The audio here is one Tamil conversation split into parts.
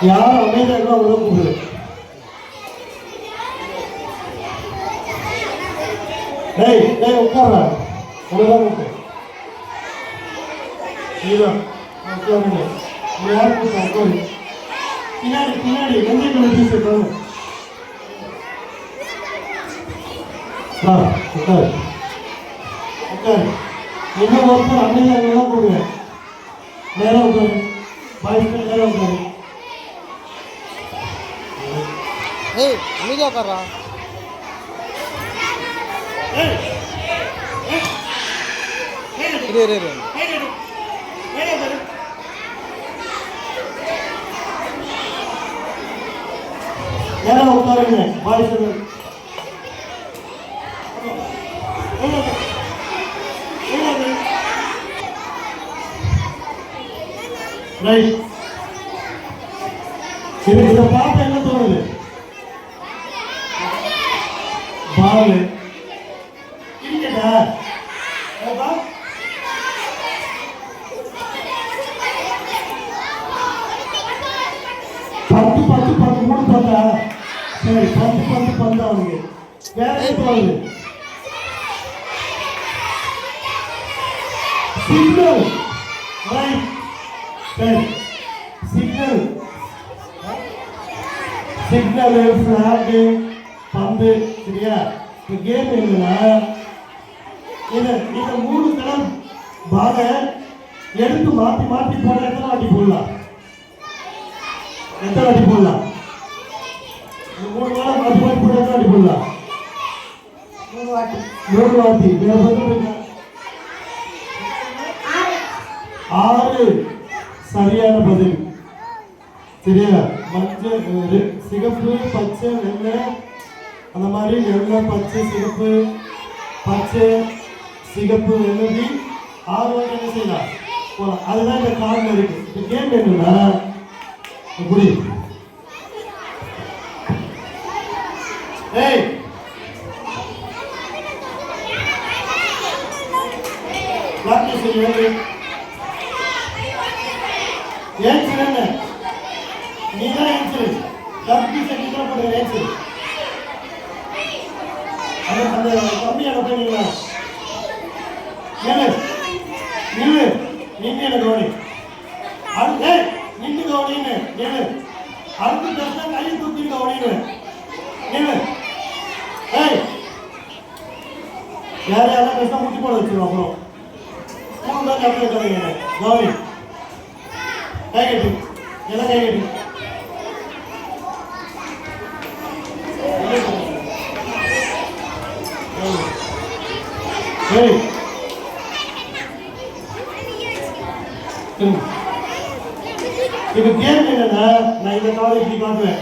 யார் அமைதியாக உதவு உட்கார பின்னாடி பின்னாடி வெந்தய சொல்றாங்க உட்காரு உட்காரு என்ன ஒருத்தர் அமைதியாக போடுவேன் நேரம் உட்காரு பாய்க்கு நேரம் உட்காரு அமைதியா உட்கார்றா நேரம் உட்காருங்க பாய்க்கு இதை பார்த்து என்ன தோணுது பாலு இல்லடா பத்து பத்து பத்து மூணு பார்த்தா சரி பத்து பத்து பத்து அவனுக்கு வேற தோணுது சிக்னல் சரி சிக்னல் சிக்னல் ஃபிளாக் பந்து சரியா இந்த கேம் என்னன்னா இந்த மூணு கலர் பாக எடுத்து மாற்றி மாற்றி போட எத்தனை வாட்டி போடலாம் இந்த மூணு கலர் மாற்றி மாற்றி போட எத்தனை வாட்டி போடலாம் மூணு வாட்டி ஆறு சரியான பதில் சரியா மஞ்சள் சிகப்பு பச்சை வெள்ளை அந்த மாதிரி வெள்ளை பச்சை சிகப்பு பச்சை சிகப்பு வெள்ளி ஆறு வாட்டி என்ன செய்யலாம் போகலாம் அதுதான் இந்த கார்டில் இருக்கு இந்த கேம் என்னன்னா குடி ஏய் ஏன் நீதான் ஏன்சரு தப்பி சட்டிதான் போடுற ஏன்சரு அந்த கம்மியான போனீங்களா நில்லு நின்று என்ன கவனி அடுத்து நின்று கவனின்னு நில்லு அடுத்து பேச கையை தூக்கி கவனின்னு நில்லு ஏய் யாரையெல்லாம் பேச முட்டி போட வச்சிருவோம் அப்புறம் மூணு தான் கம்மி கவனிங்க கவனி கை கட்டி எல்லாம் கை கட்டி ஏய் இப்ப கேம் என்னன்னா, நான் இந்த கார்டு இப்படி காட்டுவேன்.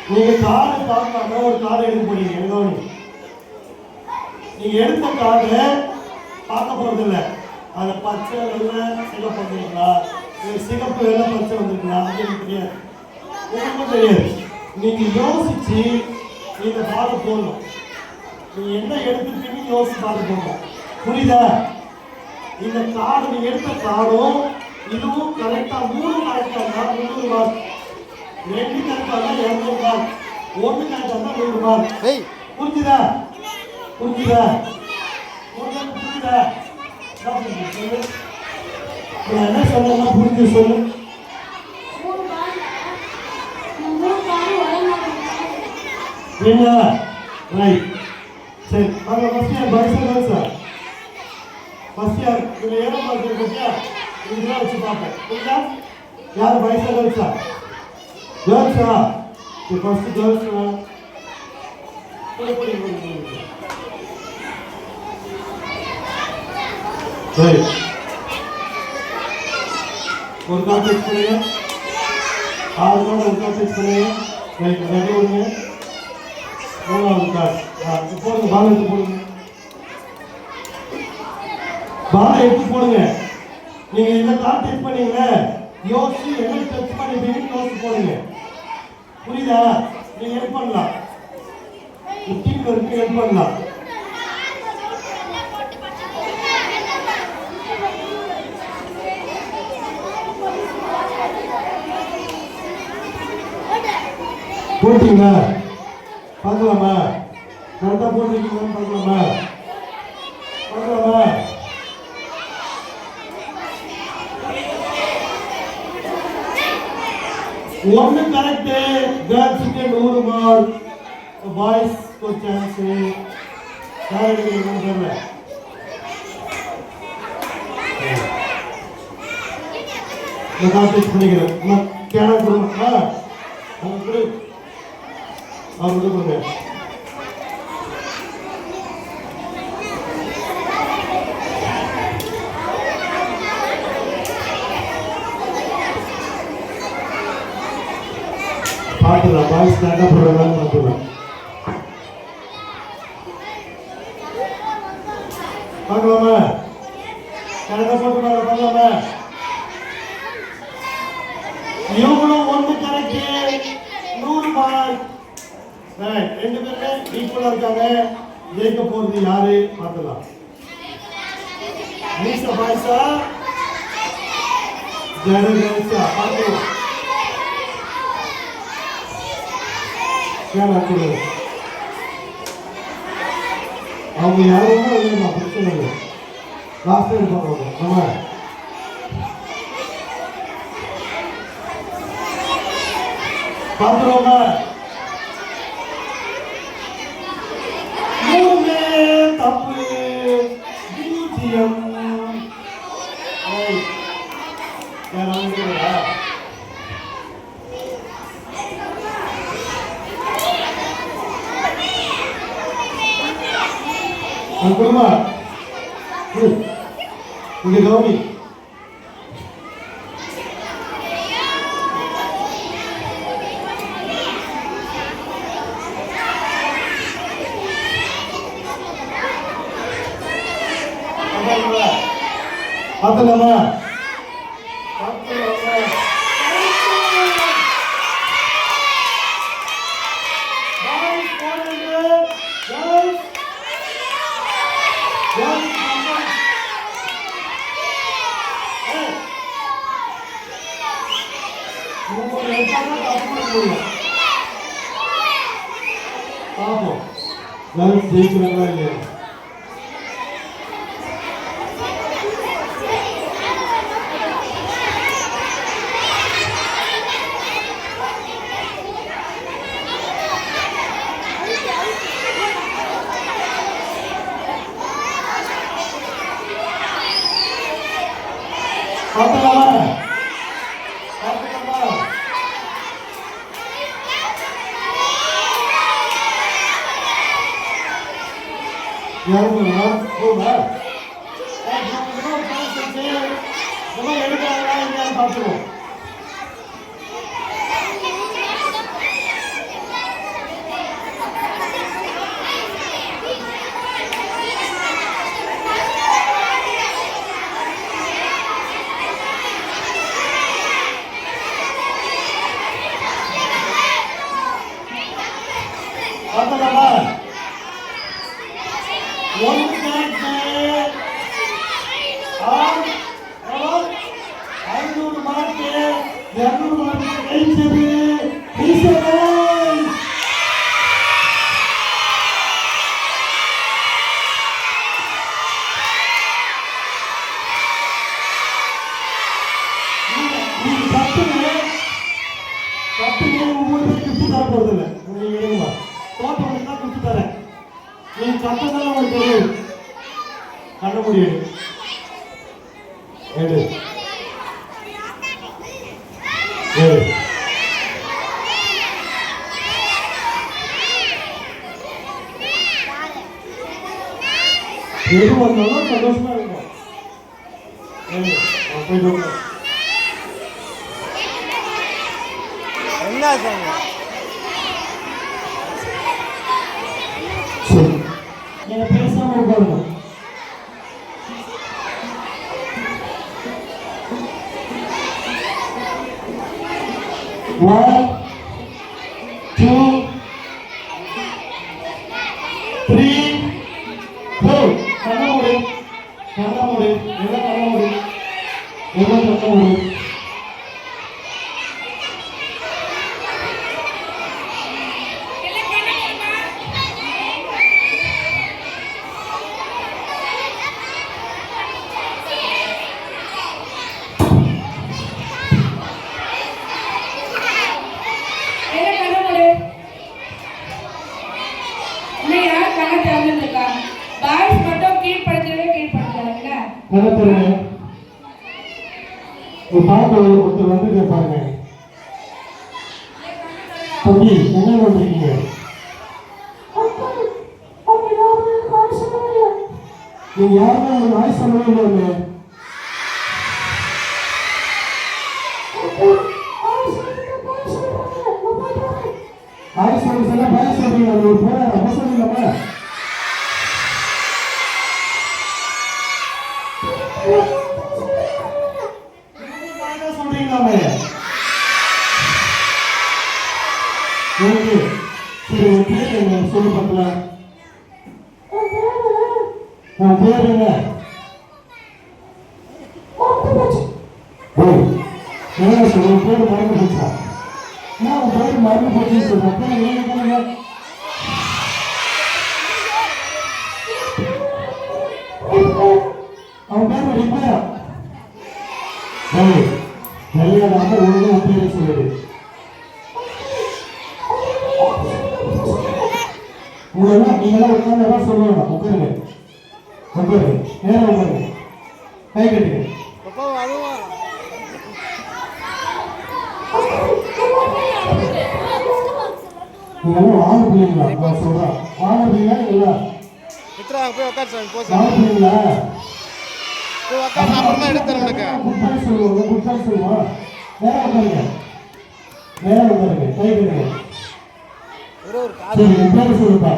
நீங்க கார்டு பார்க்காம ஒரு கார்டு எடுத்து போறீங்க. கவனி, நீங்க எடுத்த கார்டு பார்க்க போறது இல்லை. அது பச்சை வெள்ளை சிகப்பு வந்துருங்களா, சிகப்பு வெள்ளை பச்சை வந்துருங்களா, அது எனக்கு தெரியாது, உங்களுக்கும் தெரியாது. நீங்க யோசிச்சு இந்த கார்டு போடணும். நீங்க என்ன எடுத்துருக்கீங்கன்னு யோசிச்சு கார்டு போடணும். புரியுதா? இந்த கார்டு நீங்க எடுத்த கார்டும் இதுவும் கரெக்டா 3 கரெக்டா இருந்தா 300 மார்க், 2 கரெக்டா இருந்தா 200 மார்க், 1 கரெக்டா இருந்தா 100 மார்க். புரிஞ்சுதா? புரிஞ்சுதா? புரிஞ்சுதா? நான் என்ன சொல்றேன்னா புரிஞ்சு சொல்லு. என்ன ரைட்? சரி, அங்க first year boys sir, first year இதுல ஏறோ மார்க் இருக்குயா, இதெல்லாம் வச்சு பார்ப்பேன். புரியுதா? யார் பாய்ஸா கேர்ள்ஸா? கேர்ள்ஸா? ஃபர்ஸ்ட் கேர்ள்ஸா? சரி, ஒரு கார்டு டச் பண்ணுங்க, 6 கார்டு ஒரு கார்டு டச் பண்ணுங்க. ரைட், ரெடி பண்ணுங்க. 3வது கார்டு போடுங்க, பால் எடுத்து போடுங்க, பால் எடுத்து போடுங்க. நீங்க இந்த கார்டு டச் பண்ணீங்களே, யோசிச்சு என்ன டச் பண்ணிப்பீங்கன்னு யோசிச்சு போடுங்க. புரியுதா? நீங்க ஹெல்ப் பண்ணலாம், டீம்ல இருக்கு, ஹெல்ப் பண்ணலாம். போட்டீங்களா? பார்க்கலாமா? கரெக்டா போட்டிருக்கீங்கன்னு பார்க்கலாமா? பார்க்கலாமா? ஒன்னு கரெக்ட், கேர்ள்ஸுக்கு 100 மார்க், பாய்ஸ்க்கு சான்ஸ். யாரு தெரியல, நான் கான்டெக்ட் பண்ணிக்கிறேன். நான் கேனா கொடுமா அவங்களுக்கு அவங்களுக்கு கொடுங்க. பார்த்துக்கலாம், பாய்ஸ் ஸ்டாண்டா போடுறாங்க பார்த்துக்கலாம். பார்க்கலாமா? கரெக்டா போட்டு பார்க்கலாமா? இவங்களும் 1 கரெக்ட், 100 மார்க். ரைட், 2 பேருமே ஈக்குவலா இருக்காங்க. ஜெயிக்க போறது யாரு பார்க்கலாம். நீசா பாய்ஸா ஜெனரேஷா பார்க்கலாம். கேளா கொடு, அவங்க யாரும் இல்லை, பிரச்சனை இல்லை. லாஸ்ட் டைம் பார்க்கணும் நம்ம. பார்த்துருவோமா? 3 தப்பு, 0. கொடுமா இங்க கவனி. பார்த்தலாமா? பாப்போம் யாரும் ஜெயிக்கிறாங்களா இல்லையா. பார்த்தலாமா? யாரும் ரூமா எடுக்கிறாங்களா இல்லையான்னு பார்த்துருவோம். பார்த்தலாமா? 500 மார்க்கு 200 மார்க்கு ஜெயிச்சது ஈஸ்வரன். நீங்க கத்துங்க ஒவ்வொரு கிஃப்ட் தர போறதில்லை. நீங்க தோட்டவனுக்கு தான் கிஃப்ட் தரேன். நீங்க கத்ததால உங்களுக்கு தெரியும். கண்ண முடியும் எடு எது வந்தாலும் சந்தோஷமா இருக்கும். என்ன சொன்ன நீங்க பேசாம உட்காருங்க. One, two, three, four. கண்ணாமூடி கண்ணாமூடி எல்லாம் கண்ணாமூடி எல்லாம் கண்ணாமூடி. ஒருத்தர் வந்து பாருங்க தம்பி என்ன பண்றீங்க? நீங்க யாருமே ஒரு வாய்ஸ் சொல்லவே இல்லை. வாய்ஸ் சொல்ல வாய்ஸ் சொல்றீங்க. ஒரு போற அப்ப சொல்லுங்கம்மா. சொல்லு பார்க்கலாம். உன் பேர் என்ன? என்ன சொல்லு? உன் பேர் மறந்து போச்சா? நான் உன் பேர் மறந்து போச்சு சொல்றேன். அவன் பேர் ரிப்பையா? கல்யாணம் ஒழுங்கு உன் பேரை சொல்லுது. உங்களெல்லாம் நீங்களாம் உட்காந்து சொல்லணும். உட்காருங்க உட்காருங்க நேரம் உட்காருங்க. கை கட்டுங்க. நீங்களாம் ஆறு பிள்ளைங்களா? நான் சொல்றேன் ஆறு பிள்ளைங்களா? இல்லைங்களா? ஆறு பிள்ளைங்களா? குட்டாய் சொல்லுவாங்க. குட்டாய் சொல்லுவா. நேரம் உட்காருங்க நேரம் உட்காருங்க. கை கட்டுங்க. சரி என் பேரு சொல்லுப்பா.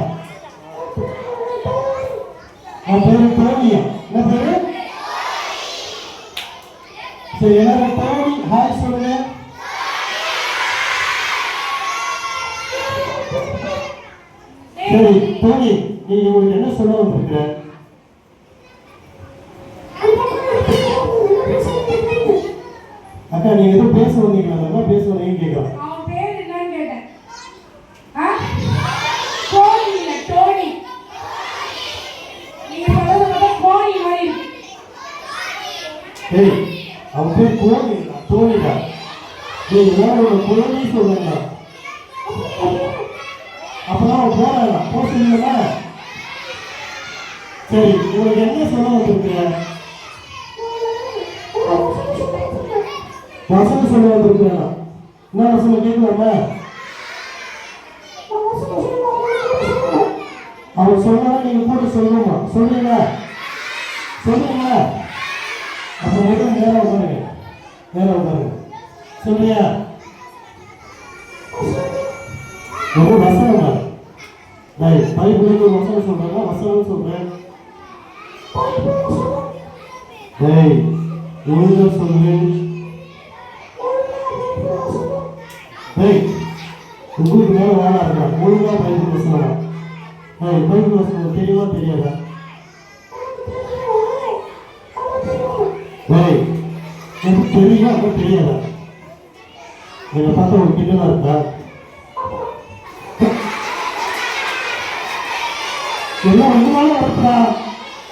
என் பேரு டோனியா. என்ன பேரு? சரி எல்லாரும் டோனி ஹாய் சொல்லுங்க. சரி டோனி நீ உங்களுக்கு என்ன சொல்ல வந்திருக்க? அக்கா நீங்க எதுவும் பேச வந்தீங்களா? பேச வந்தீங்கன்னு கேட்கலாம். சரி அவன் பேர் கோனி தோனிடா. நீங்க எல்லாரோட கோனி சொல்லுங்க. அப்பதான் அவன் போறான். போக சொல்லுங்களா? சரி உங்களுக்கு என்ன சொல்ல வந்திருக்க? வசனம் சொல்ல வந்திருக்கா? என்ன வசனம் கேட்கலாமா? அவன் சொன்னா நீங்க கூட சொல்லணுமா? சொல்றீங்களா? சொல்றியா? ஒரு வசனமா? டேய் பைபிளுக்கு ஒரு வசனம் சொல்றாங்க, வசனம் சொல்றேன். டேய் ஒழுங்கா சொல்லு. டேய் உங்களுக்கு மேல வேலை இருக்கா? ஒழுங்கா பைபிள் வசனம். டேய் பைபிள் வசனம் தெரியுமா தெரியாதா? டேய் எனக்கு தெரியுமா அப்ப தெரியாதா? என்னை பார்த்தா ஒரு கிண்டலா இருக்கா? எல்லாம் ஒன்றுனாலும் வரப்பா.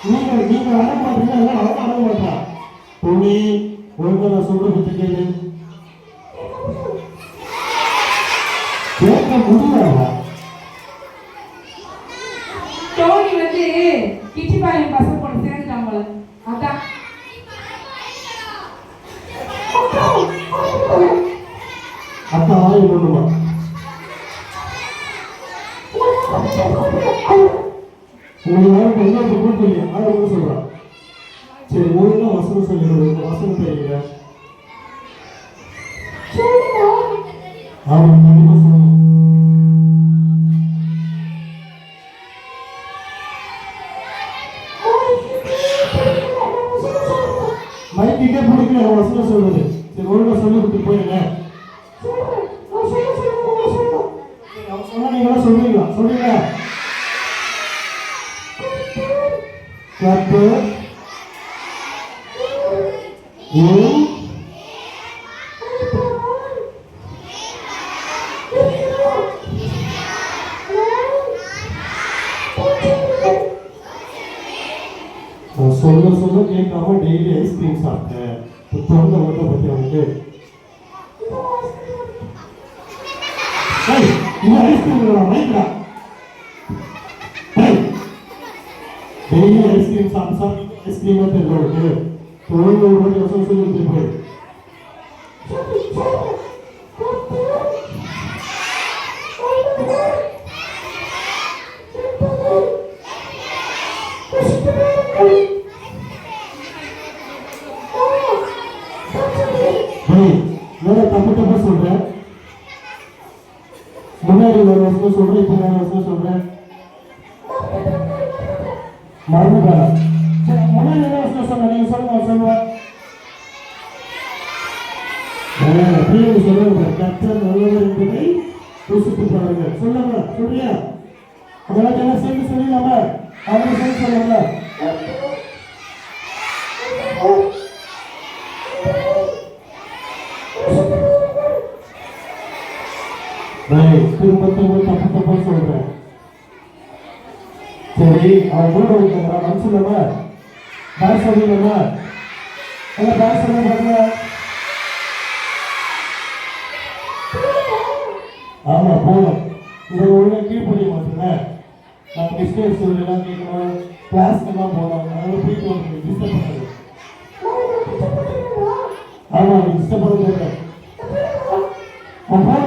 நீங்க வர மாட்டீங்க, எல்லாம் வர மாட்டா. பொண்ணி ஒழுங்கா நான் சொல்ற பத்தி கேளு. கேட்க முடியாதா? டோனி வந்து கிச்சிபாளையம் பசங்க கூட சேர்ந்துட்டாங்கள, அதான். அத்தா வாய் பண்ணுமா? உங்களுக்கு யாரும் என்ன கூப்பிட்டு ஆளுங்க சொல்றான். சரி ஒழுங்கா வசனம் சொல்லி வசனம் தெரியல. ஆமா கண்டிப்பா சொல்லணும். மைக்கிட்டே பிடிக்கல வசனம் சொல்றது. சரி ஒழுங்கா சொல்லி கொடுத்து போயிருங்க. சொன்னா நீங்களா சொல்றீங்களா? சொல்றீங்க. கர்த்தர் சொல்ல சொல்ல கேட்காம டெய்லி ஐஸ்கிரீம் சாப்பிட்டேன். தொடர்ந்து வந்து பத்தி அவனுக்கு ஐஸ்கிரீம் மைக்ரா டெய்லி ஐஸ்கிரீம் சாப்பிட்டு ஐஸ்கிரீமா தெரிஞ்சவனுக்கு தொடர்ந்து ஒரு வாட்டி வருஷம் சொல்லி போய் தப்பு தப்பா சொல்றேன். முன்னாடி ஒரு வருஷம் சொல்றேன், இப்ப வேற வருஷம் சொல்றேன். மறந்துட்டாங்க. சரி முன்னாடி என்ன வருஷம் சொன்ன? நீங்க சொல்லுங்க. சொல்லுவேன் சொல்லுங்க. கர்த்தர் நல்லவர் என்பதை யோசித்து பாருங்க. சொல்லுங்க. சொல்றியா? அதெல்லாம் எல்லாம் சேர்ந்து சொல்லிடலாமா? அவங்க சேர்ந்து சொல்லுங்க. திரும்ப திரும்ப தப்பு தப்பா சொல்றேன். சரி அவன் கூட வைக்கிறா மனசுலமா பாய் சொல்லிடலாமா? பாய் சொல்ல பாருங்க. ஆமா போகணும். இதை ஒழுங்கா கீழ்படிய மாட்டேன். நம்ம டிஸ்டன்ஸ் எல்லாம் கேட்கணும், கிளாஸ்க்கெல்லாம் போகணும். அதனால போயிட்டு வந்து டிஸ்டர்ப் பண்ணாது. ஆமா நீ டிஸ்டர்ப் பண்ண போகிறேன். போங்க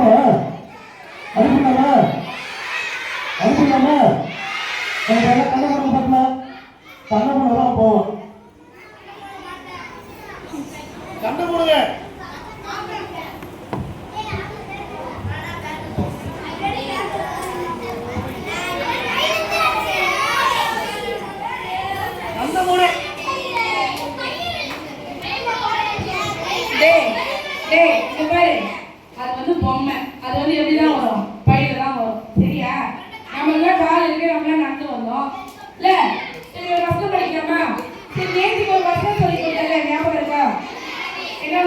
அனுப்பிடலாமா? அனுப்பிடலாமா? எனக்கு எல்லாம் கண்ண பண்ண பார்க்கலாம். கண்ண பண்ணதான் போவோம். கண்ண போடுங்க. அது வந்து பொம்மை. அது வந்து எப்படிதான் வரும்? பையில தான் வரும். சரியா? நம்ம எல்லாம் கால் இருக்கு, நம்ம எல்லாம் நடந்து வந்தோம் இல்ல? சரி ஒரு வசனம் படிக்கிறோமா? சரி நேற்றுக்கு ஒரு வசனம் சொல்லி கொடுத்தல, ஞாபகம் இருக்கா? என்ன